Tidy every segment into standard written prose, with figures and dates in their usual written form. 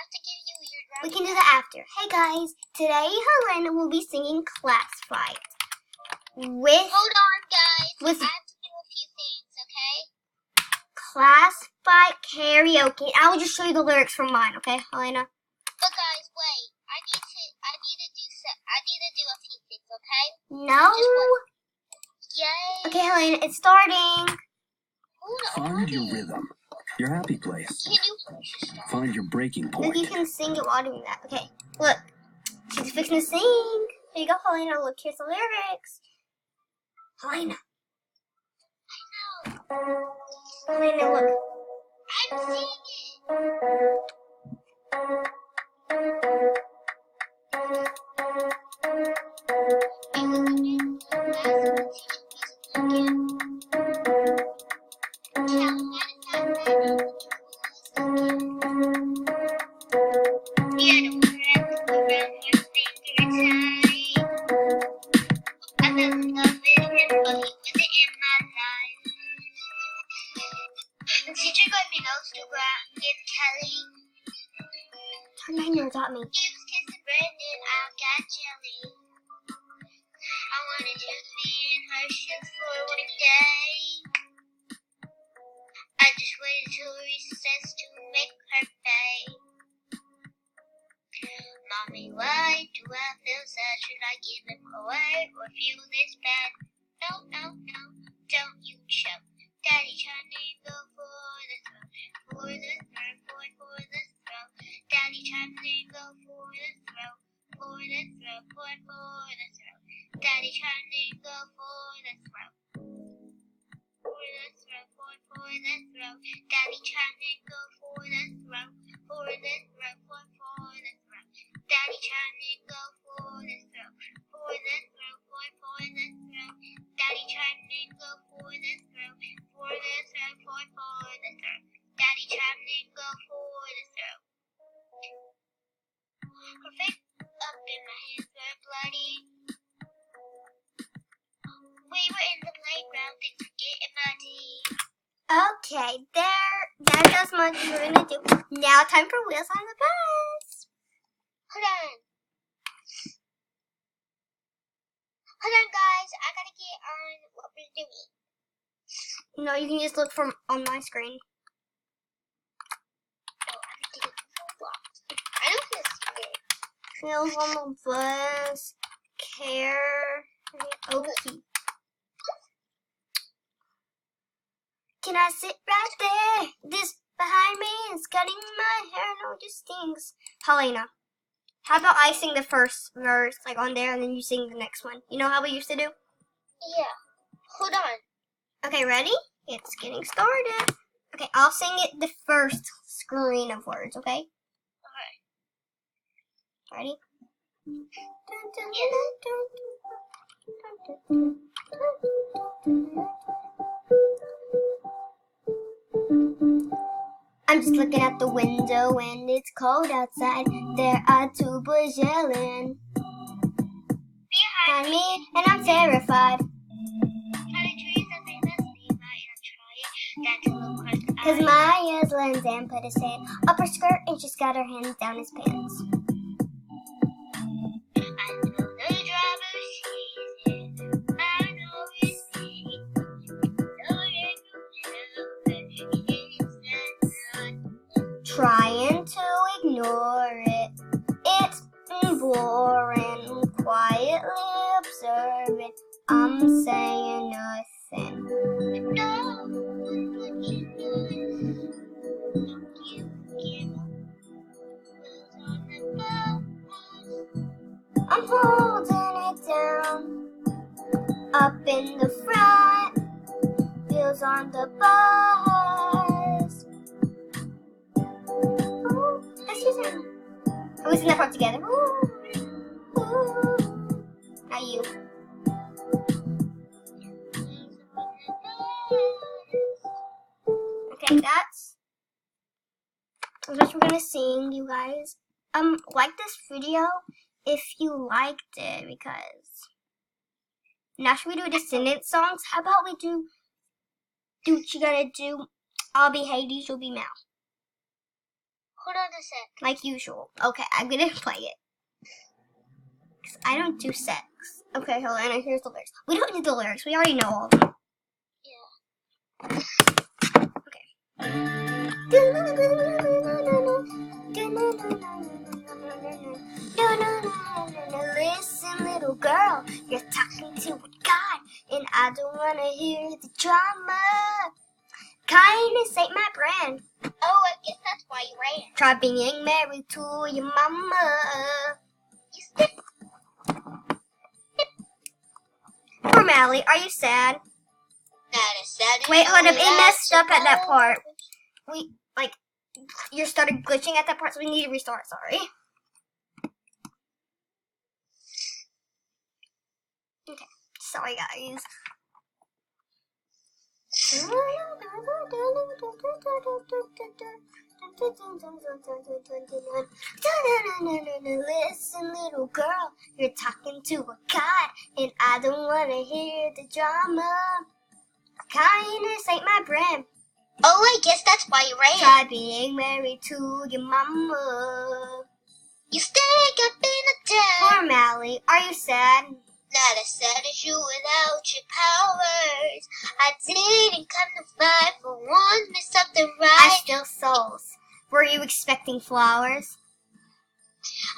have to give you your drum. We can do that after. Hey guys, today Helena will be singing Class Fight. Hold on, guys. I have to do a few things, okay? Class Fight karaoke. I will just show you the lyrics from mine, okay, Helena? But guys, wait. I need to do a few things, okay? No. Yay. Okay, Helena, it's starting. Find your rhythm, your happy place. Can you Find your breaking point. Look, you can sing it while doing that. Okay, look. She's fixing to sing. Here you go, Helena. Look, here's the lyrics. Helena. I know. Helena, look. I'm singing. Teacher got me nose to give Kelly. Her 9-year-old got me. He was kissing Brandon, I got jelly. I wanted to be in her shoes for one day. I just waited till recess to make her pay. Mommy, why do I feel sad? Should I give him away or feel this bad? No, no, no, don't you shout. Daddy trying to go for the throat, for the throat, for the throat. Daddy trying to go for the throat, for the throat, for the throat. Daddy trying to go for the throat, for the throat, for the throat. Daddy trying to go for the throat, for the throat, for the throat. Daddy trying to go for the throat, for the throat, for the throat. Daddy trying to go for the throat, for the throat, for the throat. Daddy trying to go for the throat. Her face up and my hands were bloody. We were in the playground, things were getting muddy. Okay, that's as much as we're gonna do. Now time for Wheels on the Bus. Hold on. Hold on, guys. I gotta get on what we're doing. No, you can just look from on my screen. Oh, I have to get the full block. I know this is Wheels on the Bus. Karaoke. Can I sit right there? This behind me is cutting my hair. No, it just stings. Helena, how about I sing the first verse, like on there, and then you sing the next one? You know how we used to do? Yeah. Hold on. Okay, ready? It's getting started. Okay, I'll sing it the first screen of words, okay? Okay. Ready? I'm just looking out the window and it's cold outside. There are two boys yelling behind me and I'm terrified. Cause Maya's leaned and put his hand up her skirt and she's got her hands down his pants. Trying to ignore it, it's boring. Quietly observing, I'm saying nothing. I'm holding it down, up in the front, wheels on the bus. Ooh, excuse me. We sing that part together. Ooh, ooh. Now you. Okay, that's what we're gonna sing, you guys. Like this video if you liked it, because now should we do Descendants songs? How about we do what you gotta do? I'll be Hades, you'll be Mal. Hold on a sec. Like usual. Okay, I'm gonna play it. 'Cause I don't do sex. Okay, hold on. Here's the lyrics. We don't need the lyrics. We already know all of them. Yeah. Listen, little girl, you're talking to a God, and I don't wanna hear the drama. Kindness ain't my brand. Oh, I guess that's why you ran. Try being married to your mama. You stick. Poor Mally, are you sad? That is sad. Wait, hold up. It messed up at that part. You started glitching at that part, so we need to restart. Sorry. Okay. Sorry, guys. Listen, little girl, you're talking to a God, and I don't want to hear the drama. Kindness ain't my brand. Oh, I guess that's why you ran. Try being married to your mama. You stick up in the den. Poor Mally, are you sad? Not as sad as you without your powers. I didn't come to fight for one miss of the I right. still souls. Were you expecting flowers?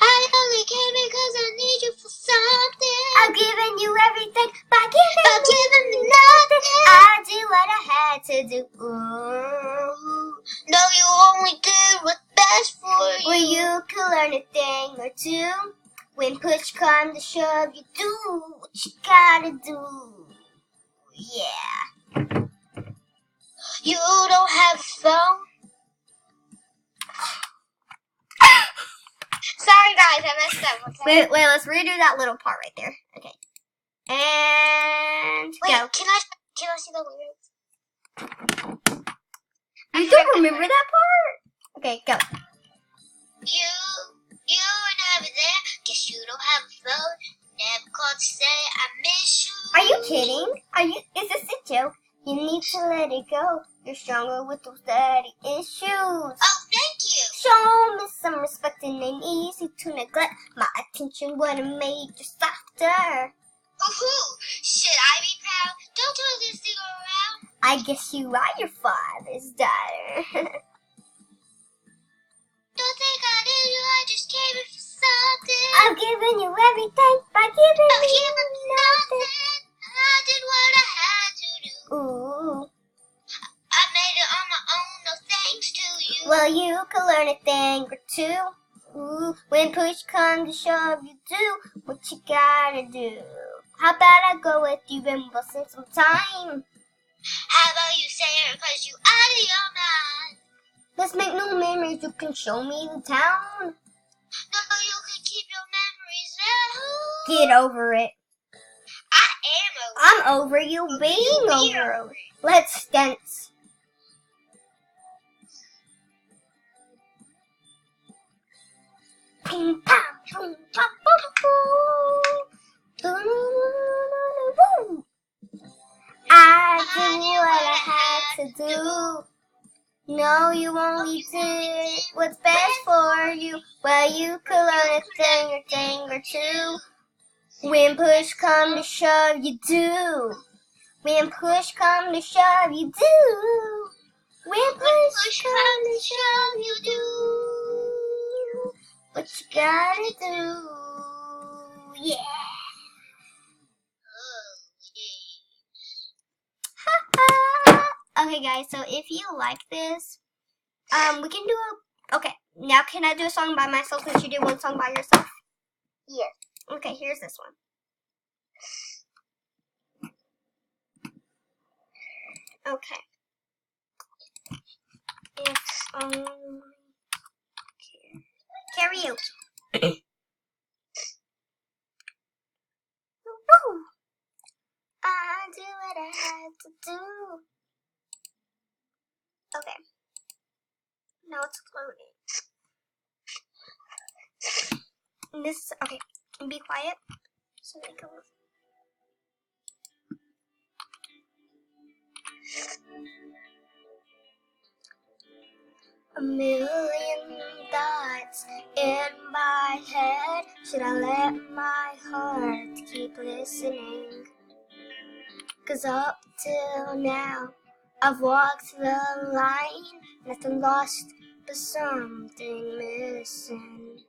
I only came because I need you for something. I've given you everything by giving me nothing. I do what I had to do. Ooh. No, you only did what's best for you. Well, you could learn a thing or two. When push comes to shove, you do what you gotta do. Yeah. You don't have a phone? Sorry, guys, I messed up. Okay? Wait, let's redo that little part right there. Okay. And Wait, go. can I see the lyrics? You don't remember that part? Okay, go. You were never there. Guess you don't have a phone. Never called to say I miss you. Are you kidding? Is this a joke? You need to let it go. You're stronger with those daddy issues. Oh, thank you. Show me some respect and ain't easy to neglect. My attention would have made you softer. Woohoo! Should I be proud? Don't twirl this thing around. I guess you are your father's daughter. Don't think I knew you. I just came in for something. I've given you everything by giving Don't me give me nothing. I did what I had to do. Ooh. I made it on my own. No thanks to you. Well, you could learn a thing or two. Ooh. When push comes to shove, you do what you gotta do. How about I go with you and we'll spend some time? How about you say it because you out of your mind? Let's make new memories. You can show me the town. No, you can keep your memories at home. Get over it. I am over. I'm over you being over it. Let's dance. Ping pong, boom, pop, boom. I did what I had to do. No, you only did what's best for you. Well, you could learn a thing or two. When push come to shove, you do. When push come to shove, you do. When push come to shove, you do. What you gotta do? Yeah. Okay, guys. So if you like this, we can do a. Okay, now can I do a song by myself since you did one song by yourself? Yes. Okay, here's this one. Okay. It's karaoke. Woo! I do what I had to do. Okay. Now it's loading. And this okay. Be quiet. So they go. A million thoughts in my head. Should I let my heart keep listening? 'Cause up till now I've walked the line, nothing lost but something missing.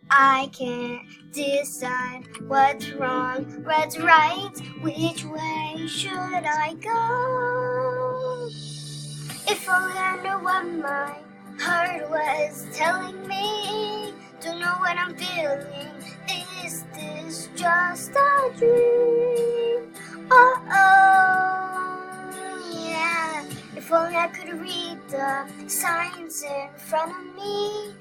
I can't decide what's wrong, what's right. Which way should I go? If only I knew what my heart was telling me. Don't know what I'm feeling. Is this just a dream? Oh, yeah. If only I could read the signs in front of me.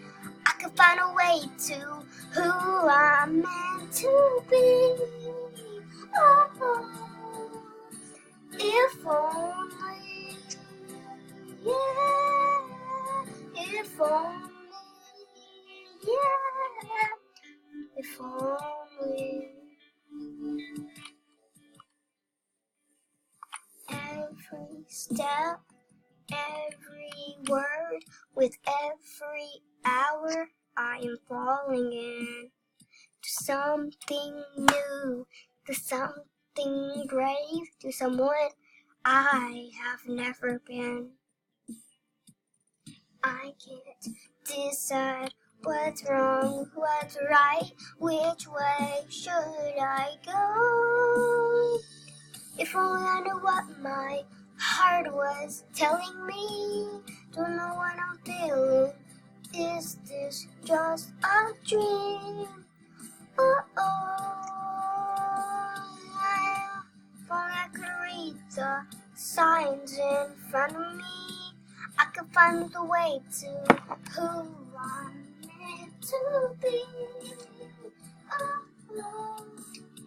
I could find a way to who I'm meant to be. Oh, if only, yeah, if only, yeah, if only. Every step, every word, with every hour, I am falling in to something new, to something brave, to someone I have never been. I can't decide what's wrong, what's right, which way should I go? If only I knew what my heart was telling me. Don't know what I'm feeling. Is this just a dream? Oh, if only I could read the signs in front of me. I could find the way to who I'm meant to be. Oh,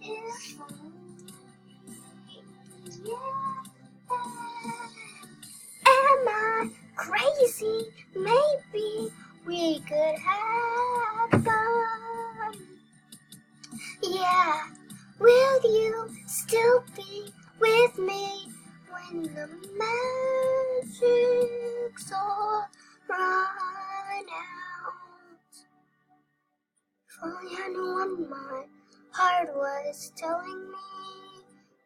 if only, yeah. Am I crazy? Maybe we could have fun. Yeah, will you still be with me when the magic's all run out? If only I knew what my heart was telling me.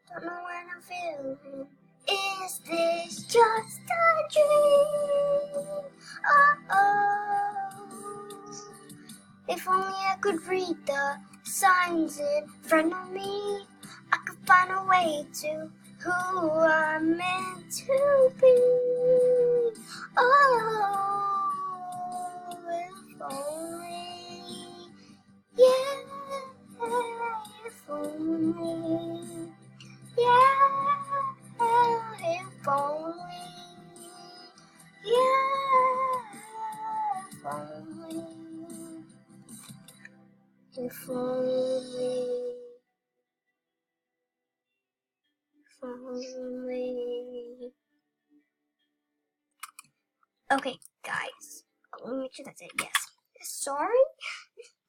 Don't know what I'm feeling. Is this just a dream? Oh, if only I could read the signs in front of me. I could find a way to who I'm meant to be. Oh, if only, yeah, if only, yeah, if only, yeah, if only, if only, if only. Okay, guys, let me make sure that's it. Yes. Sorry,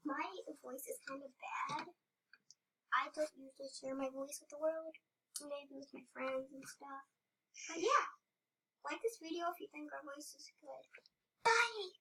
my voice is kind of bad. I don't usually share my voice with the world, maybe with my friends and stuff. But yeah, like this video if you think our voice is good. Bye!